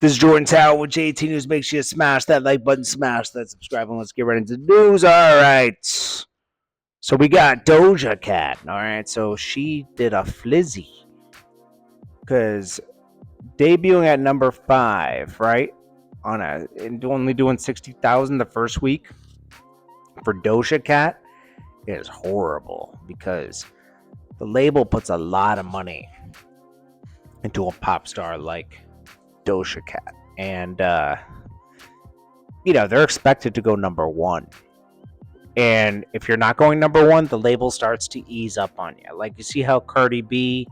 This is Jordan Tower with JT News. Make sure you smash that like button, smash that subscribe, and let's get right into the news. All right. So we got Doja Cat. All right. So she did a flizzy because debuting at number 5, right? And only doing 60,000 the first week for Doja Cat is horrible because the label puts a lot of money into a pop star like Doja Cat, and they're expected to go number 1. And if you're not going number 1, the label starts to ease up on you. Like, you see how Cardi B,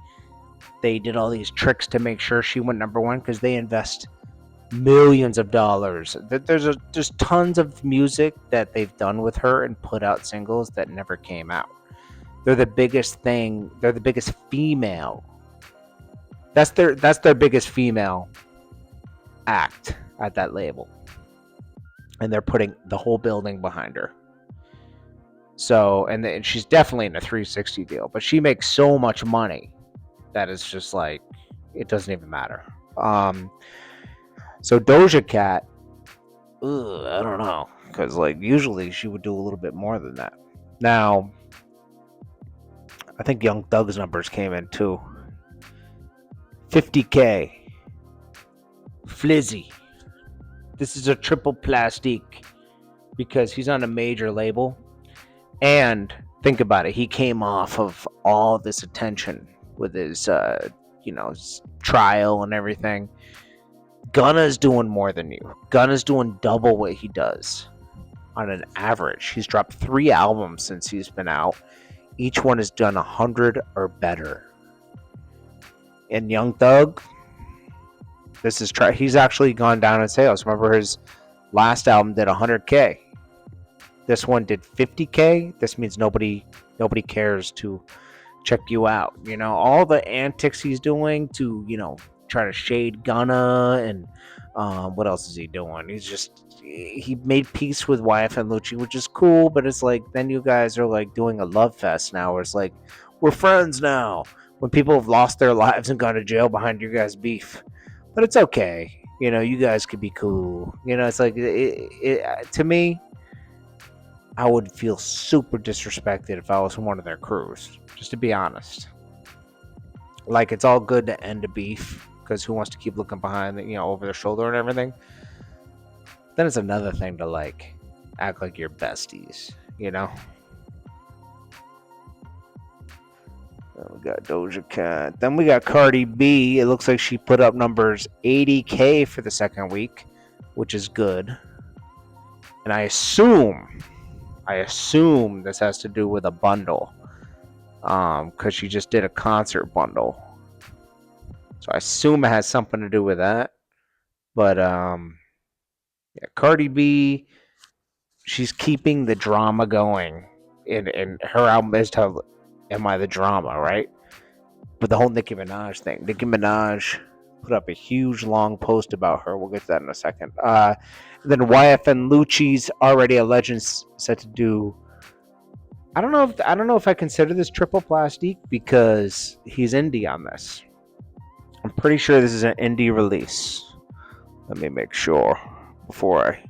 they did all these tricks to make sure she went number 1 because they invest millions of dollars. There's tons of music that they've done with her and put out singles that never came out. They're the biggest thing. They're the biggest female. That's their biggest female act at that label, and they're putting the whole building behind her. So, and she's definitely in a 360 deal, but she makes so much money that it's just like it doesn't even matter. So Doja Cat, I don't know, because like usually she would do a little bit more than that. Now, I think Young Thug's numbers came in too. 50K. Flizzy. This is a triple plastique because he's on a major label. And think about it. He came off of all this attention with his, his trial and everything. Gunna's doing more than you. Gunna's doing double what he does on an average. He's dropped 3 albums since he's been out. Each one has done 100 or better. And Young Thug, he's actually gone down in sales. Remember, his last album did 100K. This one did 50K. This means nobody cares to check you out. All the antics he's doing to, try to shade Gunna, and what else is he doing? He made peace with YFN LUCCI, which is cool, but it's like then you guys are like doing a love fest now where it's like we're friends now when people have lost their lives and gone to jail behind your guys' beef. But it's okay. You guys could be cool. It's like to me, I would feel super disrespected if I was one of their crews, just to be honest. Like, it's all good to end a beef because who wants to keep looking behind, over their shoulder and everything? Then it's another thing to like act like you're besties, Then we got Doja Cat. Then we got Cardi B. It looks like she put up numbers 80K for the second week, which is good. And I assume this has to do with a bundle, because she just did a concert bundle. So I assume it has something to do with that. But Cardi B, she's keeping the drama going, and her album is titled "Am I the Drama?" Right? But the whole Nicki Minaj thing. Nicki Minaj put up a huge long post about her. We'll get to that in a second. Then YFN LUCCI's Already a Legend set to do. I don't know if I consider this triple plastique because he's indie on this. I'm pretty sure this is an indie release. Let me make sure before I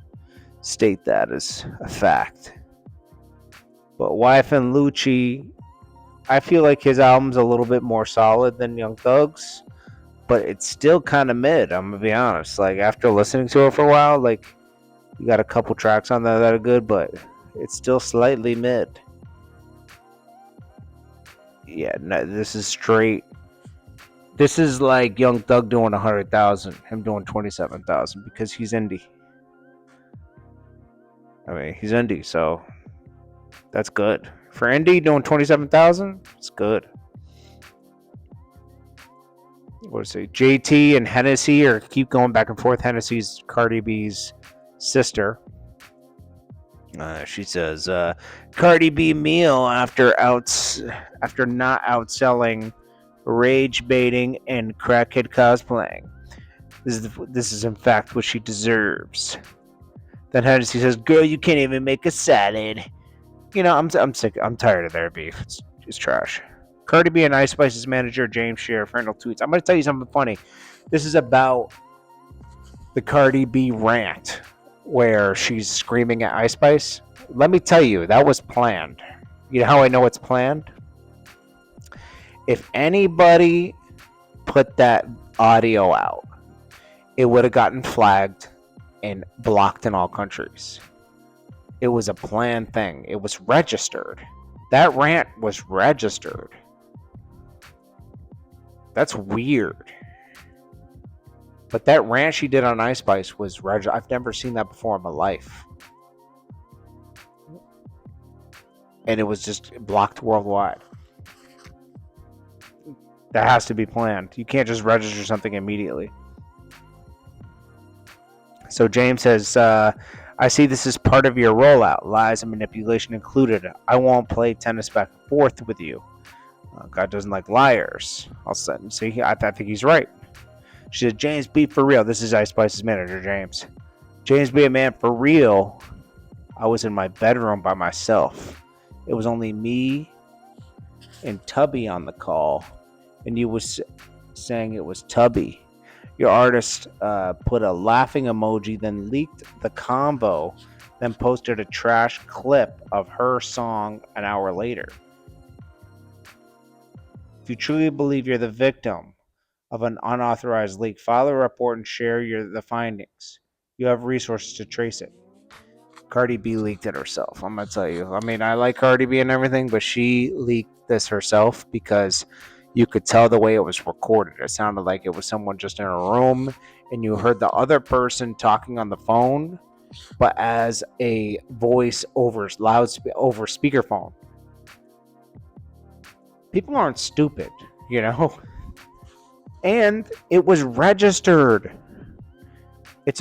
state that as a fact. But YFN LUCCI, I feel like his album's a little bit more solid than Young Thug's, but it's still kind of mid. I'm gonna be honest. Like, after listening to it for a while, like, you got a couple tracks on there that are good, but it's still slightly mid. Yeah, no, this is straight. This is like Young Thug doing 100,000, him doing 27,000 because he's indie. I mean, he's indie, so that's good. For indie doing 27,000, it's good. What is it? JT and Hennessy keep going back and forth. Hennessy's Cardi B's sister. She says, Cardi B meal after not outselling, rage baiting, and crackhead cosplaying. This is in fact what she deserves. Then Hennessy says, "Girl, you can't even make a salad." I'm sick. I'm tired of their beef. It's trash. Cardi B and Ice Spice's manager James Shear, friendly tweets. I'm gonna tell you something funny. This is about The Cardi B rant where she's screaming at Ice Spice. Let me tell you, that was planned. You know how I know it's planned? If anybody put that audio out, it would have gotten flagged and blocked in all countries. It was a planned thing. It was registered. That rant was registered. That's weird. But that rant she did on Ice Spice was registered. I've never seen that before in my life. And it was just blocked worldwide. That has to be planned. You can't just register something immediately. So James says, I see this is part of your rollout. Lies and manipulation included. I won't play tennis back and forth with you. God doesn't like liars. I'll see. I think he's right. She said, James, be for real. This is Ice Spice's manager, James. James, be a man for real. I was in my bedroom by myself. It was only me and Tubby on the call. And you was saying it was Tubby. Your artist put a laughing emoji, then leaked the combo, then posted a trash clip of her song an hour later. If you truly believe you're the victim of an unauthorized leak, file a report and share the findings. You have resources to trace it. Cardi B leaked it herself. I'm going to tell you. I mean, I like Cardi B and everything, but she leaked this herself because you could tell the way it was recorded. It sounded like it was someone just in a room and you heard the other person talking on the phone, but as a voice over speakerphone. People aren't stupid, you know? And it was registered. It's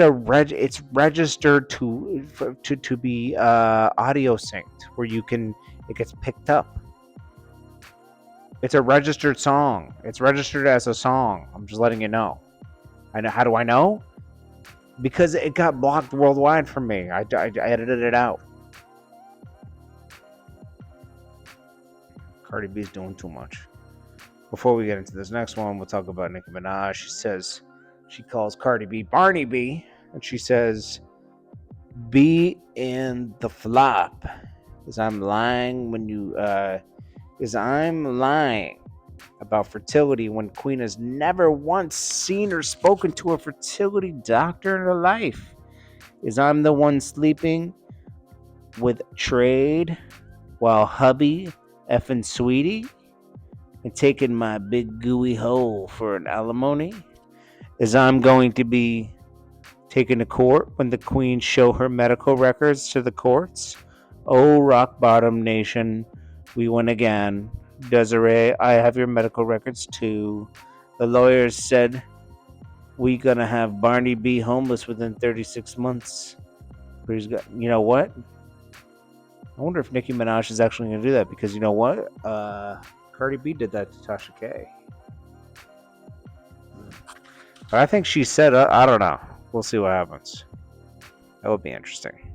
registered to be audio synced where it gets picked up. It's a registered song. It's registered as a song. I'm just letting you know. I know. How do I know? Because it got blocked worldwide from me. I edited it out. Cardi B's doing too much. Before we get into this next one, we'll talk about Nicki Minaj. She says she calls Cardi B Barney B, and she says, "Be in the flop." Is I'm lying about fertility when Queen has never once seen or spoken to a fertility doctor in her life. Is I'm the one sleeping with Trade while hubby effing sweetie and taking my big gooey hole for an alimony. Is I'm going to be taken to court when the Queen show her medical records to the courts. Oh, rock bottom nation, we win again. Desiree, I have your medical records too. The lawyers said we gonna have Barney B homeless within 36 months. But he's got, you know what? I wonder if Nicki Minaj is actually gonna do that because you know what? Cardi B did that to Tasha K. But I think she said, I don't know. We'll see what happens. That would be interesting.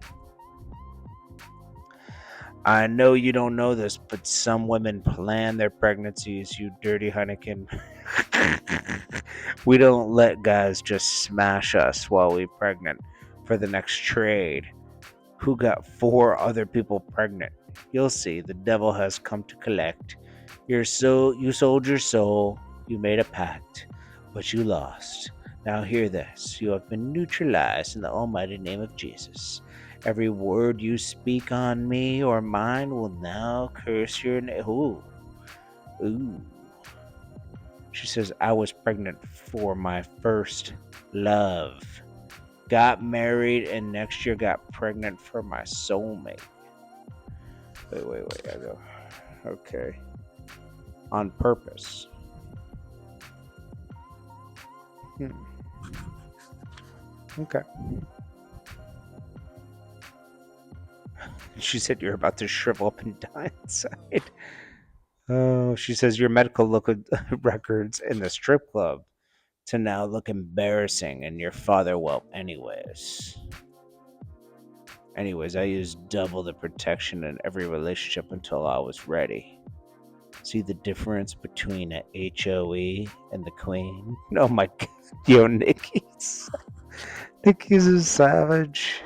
I know you don't know this, but some women plan their pregnancies, you dirty Heineken. We don't let guys just smash us while we're pregnant for the next trade. Who got 4 other people pregnant? You'll see, the devil has come to collect. You sold your soul, you made a pact, but you lost. Now hear this, you have been neutralized in the almighty name of Jesus. Every word you speak on me or mine will now curse your name. Ooh. She says, I was pregnant for my first love. Got married and next year got pregnant for my soulmate. Wait. I go. Okay. On purpose. Okay. She said you're about to shrivel up and die inside. Oh, she says your medical records in the strip club to now look embarrassing and your father whelp anyways. I used double the protection in every relationship until I was ready. See the difference between a HOE and the Queen? Oh my God. Yo, Nicki. Nicki's a savage.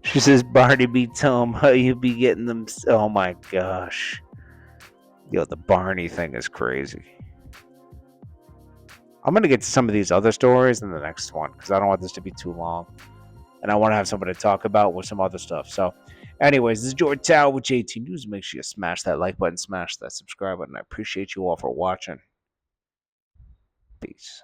She says, Barney B, tell him how you be getting them. Oh my gosh. Yo, the Barney thing is crazy. I'm going to get to some of these other stories in the next one because I don't want this to be too long. And I want to have somebody to talk about with some other stuff. So, anyways, this is JordanTower with JT News. Make sure you smash that like button, smash that subscribe button. I appreciate you all for watching. Peace.